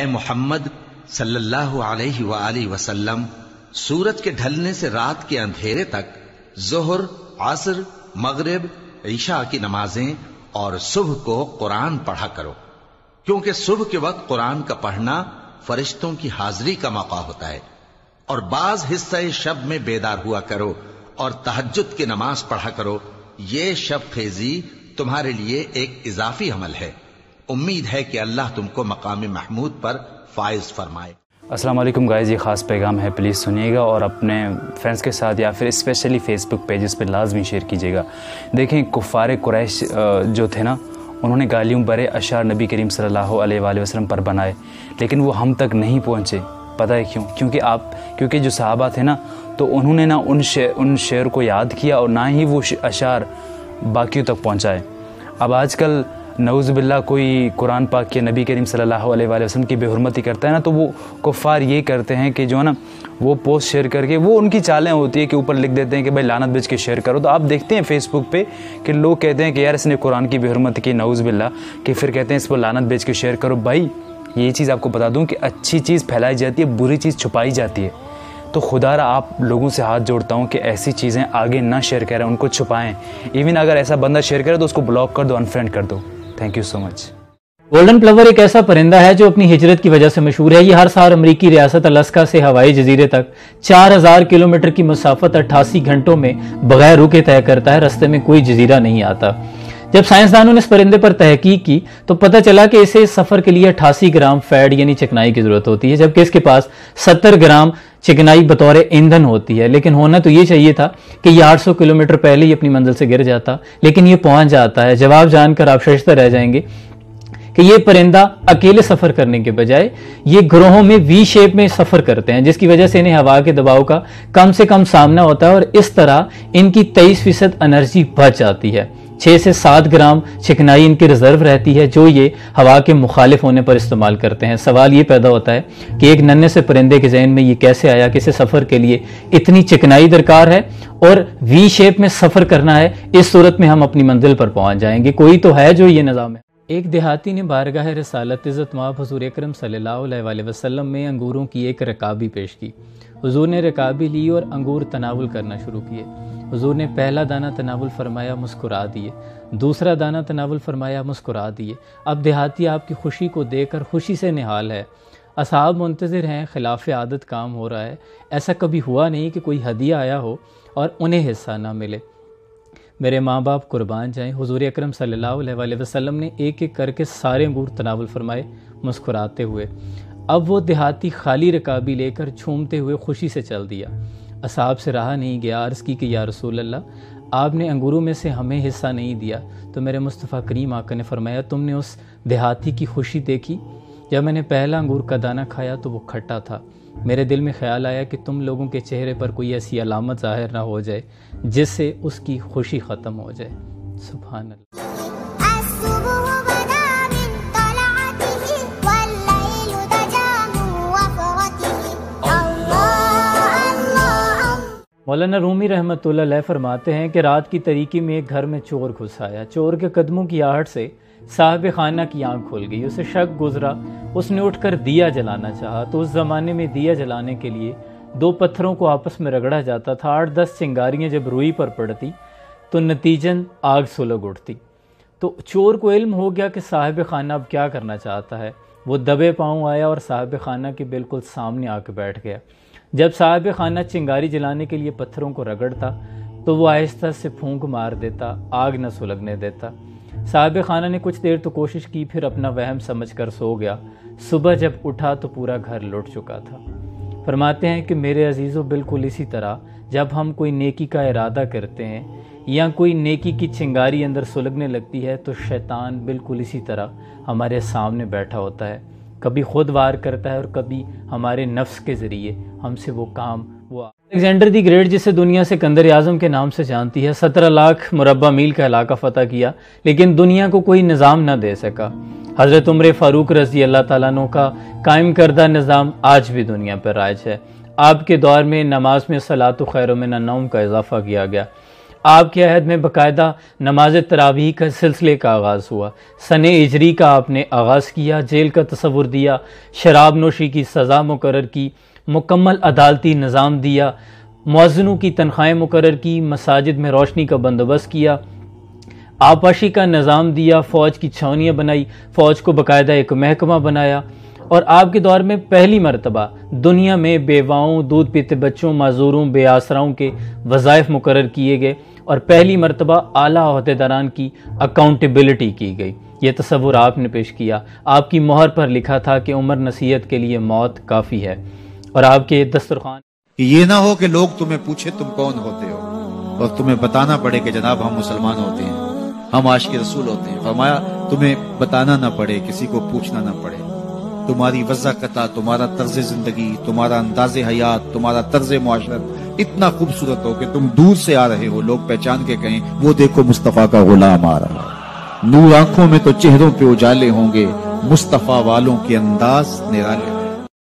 محمد صلی اللہ علیہ وآلہ وسلم سورج کے ڈھلنے سے رات کے اندھیرے تک ظہر، عصر، مغرب، عشاء کی نمازیں اور صبح کو قرآن پڑھا کرو، کیونکہ صبح کے وقت قرآن کا پڑھنا فرشتوں کی حاضری کا موقع ہوتا ہے، اور بعض حصہ شب میں بیدار ہوا کرو اور تہجد کی نماز پڑھا کرو، یہ شب خیزی تمہارے لیے ایک اضافی عمل ہے۔ امید ہے کہ اللہ تم کو مقام محمود پر فائز فرمائے۔ السلام علیکم گائز، یہ خاص پیغام ہے، پلیز سنیے گا اور اپنے فرینڈس کے ساتھ یا پھر اسپیشلی فیس بک پیجز پہ لازمی شیئر کیجیے گا۔ دیکھیں، کفار قریش جو تھے نا، انہوں نے گالیوں برے اشعار نبی کریم صلی اللہ علیہ وآلہ وسلم پر بنائے، لیکن وہ ہم تک نہیں پہنچے۔ پتہ ہے کیوں؟ کیونکہ جو صحابہ تھے نا، تو انہوں نے نہ ان شعر کو یاد کیا اور نہ ہی وہ اشعار باقیوں تک پہنچائے۔ اب آج کل نعوذ باللہ کوئی قرآن پاک کے نبی کریم صلی اللہ علیہ وآلہ وسلم کی بے حرمتی کرتا ہے نا، تو وہ کفار یہ کرتے ہیں کہ جو ہے نا، وہ پوسٹ شیئر کر کے، وہ ان کی چالیں ہوتی ہے کہ اوپر لکھ دیتے ہیں کہ بھائی لعنت بھیج کے شیئر کرو۔ تو آپ دیکھتے ہیں فیس بک پہ کہ لوگ کہتے ہیں کہ یار اس نے قرآن کی بے حرمتی کی، نعوذ باللہ، کہ پھر کہتے ہیں اس پر لعنت بھیج کے شیئر کرو۔ بھائی یہ چیز آپ کو بتا دوں کہ اچھی چیز پھیلائی جاتی ہے، بری چیز چھپائی جاتی ہے۔ تو خدا را آپ لوگوں سے ہاتھ جوڑتا ہوں کہ ایسی چیزیں آگے نہ شیئر کریں، ان کو چھپائیں۔ ایون اگر ایسا بندہ شیئر کرے تو اس کو بلاک کر دو، انفرینڈ کر دو۔ Thank you so much. Golden plover ایک ایسا پرندہ ہے جو اپنی ہجرت کی وجہ سے مشہور ہے۔ یہ ہر سال امریکی ریاست الاسکا سے ہوائی جزیرے تک 4000 کلومیٹر کی مسافت 88 گھنٹوں میں بغیر رکے طے کرتا ہے۔ رستے میں کوئی جزیرہ نہیں آتا۔ جب سائنسدانوں نے اس پرندے پر تحقیق کی تو پتہ چلا کہ اسے اس سفر کے لیے 88 گرام فیٹ یعنی چکنائی کی ضرورت ہوتی ہے، جبکہ اس کے پاس 70 گرام چکنائی بطور ایندھن ہوتی ہے۔ لیکن ہونا تو یہ چاہیے تھا کہ یہ 800 کلومیٹر پہلے ہی اپنی منزل سے گر جاتا، لیکن یہ پہنچ جاتا ہے۔ جواب جان کر آپ ششدر رہ جائیں گے کہ یہ پرندہ اکیلے سفر کرنے کے بجائے یہ گروہوں میں وی شیپ میں سفر کرتے ہیں، جس کی وجہ سے انہیں ہوا کے دباؤ کا کم سے کم سامنا ہوتا ہے، اور اس طرح ان کی 23% انرجی بچ جاتی ہے۔ 6 سے 7 گرام چکنائی ان کی ریزرو رہتی ہے، جو یہ ہوا کے مخالف ہونے پر استعمال کرتے ہیں۔ سوال یہ پیدا ہوتا ہے کہ ایک ننھے سے پرندے کے ذہن میں یہ کیسے آیا کہ اسے سفر کے لیے اتنی چکنائی درکار ہے اور وی شیپ میں سفر کرنا ہے؟ اس صورت میں ہم اپنی منزل پر پہنچ جائیں گے۔ کوئی تو ہے جو یہ نظام ہے۔ ایک دیہاتی نے بارگاہ رسالت عزت مآب حضور اکرم صلی اللہ علیہ وآلہ وسلم میں انگوروں کی ایک رکابی پیش کی۔ حضور نے رکابی لی اور انگور تناول کرنا شروع کیے۔ حضور نے پہلا دانہ تناول فرمایا، مسکرا دیے۔ دوسرا دانہ تناول فرمایا، مسکرا دیے۔ اب دیہاتی آپ کی خوشی کو دیکھ کر خوشی سے نہال ہے۔ اصحاب منتظر ہیں، خلاف عادت کام ہو رہا ہے۔ ایسا کبھی ہوا نہیں کہ کوئی ہدیہ آیا ہو اور انہیں حصہ نہ ملے۔ میرے ماں باپ قربان جائیں، حضور اکرم صلی اللہ علیہ وآلہ وسلم نے ایک ایک کر کے سارے انگور تناول فرمائے مسکراتے ہوئے۔ اب وہ دیہاتی خالی رکابی لے کر جھومتے ہوئے خوشی سے چل دیا۔ اصحاب سے رہا نہیں گیا، عرض کی کہ یا رسول اللہ، آپ نے انگوروں میں سے ہمیں حصہ نہیں دیا۔ تو میرے مصطفیٰ کریم آقا نے فرمایا، تم نے اس دیہاتی کی خوشی دیکھی؟ جب میں نے پہلا انگور کا دانہ کھایا تو وہ کھٹا تھا۔ میرے دل میں خیال آیا کہ تم لوگوں کے چہرے پر کوئی ایسی علامت ظاہر نہ ہو جائے جس سے اس کی خوشی ختم ہو جائے۔ سبحان اللہ۔ مولانا رومی رحمۃ اللہ علیہ فرماتے ہیں کہ رات کی تاریکی میں ایک گھر میں چور گھس آیا۔ چور کے قدموں کی آہٹ سے صاحب خانہ کی آنکھ کھل گئی، اسے شک گزرا، اس نے اٹھ کر دیا جلانا چاہا تو اس زمانے میں دیا جلانے کے لیے 2 پتھروں کو آپس میں رگڑا جاتا تھا۔ 8-10 چنگاریاں جب روئی پر پڑتی تو نتیجن آگ سلگ اٹھتی۔ تو چور کو علم ہو گیا کہ صاحب خانہ اب کیا کرنا چاہتا ہے۔ وہ دبے پاؤں آیا اور صاحب خانہ کے بالکل سامنے آ کے بیٹھ گیا۔ جب صاحب خانہ چنگاری جلانے کے لیے پتھروں کو رگڑتا تو وہ آہستہ سے پھونک مار دیتا، آگ نہ سلگنے دیتا۔ صاحب خانہ نے کچھ دیر تو کوشش کی، پھر اپنا وہم سمجھ کر سو گیا۔ صبح جب اٹھا تو پورا گھر لٹ چکا تھا۔ فرماتے ہیں کہ میرے عزیزو، بالکل اسی طرح جب ہم کوئی نیکی کا ارادہ کرتے ہیں یا کوئی نیکی کی چنگاری اندر سلگنے لگتی ہے تو شیطان بالکل اسی طرح ہمارے سامنے بیٹھا ہوتا ہے، کبھی خود وار کرتا ہے اور کبھی ہمارے نفس کے ذریعے ہم سے وہ کام الیگزینڈر دی گریٹ، جسے دنیا سکندر اعظم کے نام سے جانتی ہے، 17 لاکھ مربع میل کا علاقہ فتح کیا، لیکن دنیا کو کوئی نظام نہ دے سکا۔ حضرت عمر فاروق رضی اللہ تعالیٰ عنہ کا قائم کردہ نظام آج بھی دنیا پر رائج ہے۔ آپ کے دور میں نماز میں صلاۃ خیر من النوم کا اضافہ کیا گیا۔ آپ کے عہد میں باقاعدہ نماز تراویح کا سلسلے کا آغاز ہوا، سن ہجری کا آپ نے آغاز کیا، جیل کا تصور دیا، شراب نوشی کی سزا مقرر کی، مکمل عدالتی نظام دیا، مؤذنوں کی تنخواہیں مقرر کی، مساجد میں روشنی کا بندوبست کیا، آبپاشی کا نظام دیا، فوج کی چھاونیاں بنائی، فوج کو باقاعدہ ایک محکمہ بنایا، اور آپ کے دور میں پہلی مرتبہ دنیا میں بیواؤں، دودھ پیتے بچوں، معذوروں، بے آسراؤں کے وظائف مقرر کیے گئے، اور پہلی مرتبہ اعلیٰ عہدیداران کی اکاؤنٹیبلٹی کی گئی۔ یہ تصور آپ نے پیش کیا، آپ کی مہر پر لکھا تھا کہ عمر نصیحت کے لیے موت کافی ہے، اور آپ کے دسترخوان یہ نہ ہو کہ لوگ تمہیں پوچھے تم کون ہوتے ہو اور تمہیں بتانا پڑے کہ جناب ہم مسلمان ہوتے ہیں، ہم عاشق رسول ہوتے ہیں۔ فرمایا تمہیں بتانا نہ پڑے، کسی کو پوچھنا نہ پڑے، تمہاری وضاحت، تمہارا طرز زندگی، تمہارا انداز حیات، تمہارا طرز معاشرت اتنا خوبصورت ہو کہ تم دور سے آ رہے ہو، لوگ پہچان کے کہیں وہ دیکھو مصطفیٰ کا غلام آ رہا ہے۔ نور آنکھوں میں تو چہروں پہ اجالے ہوں گے، مصطفیٰ والوں کے انداز نرالے۔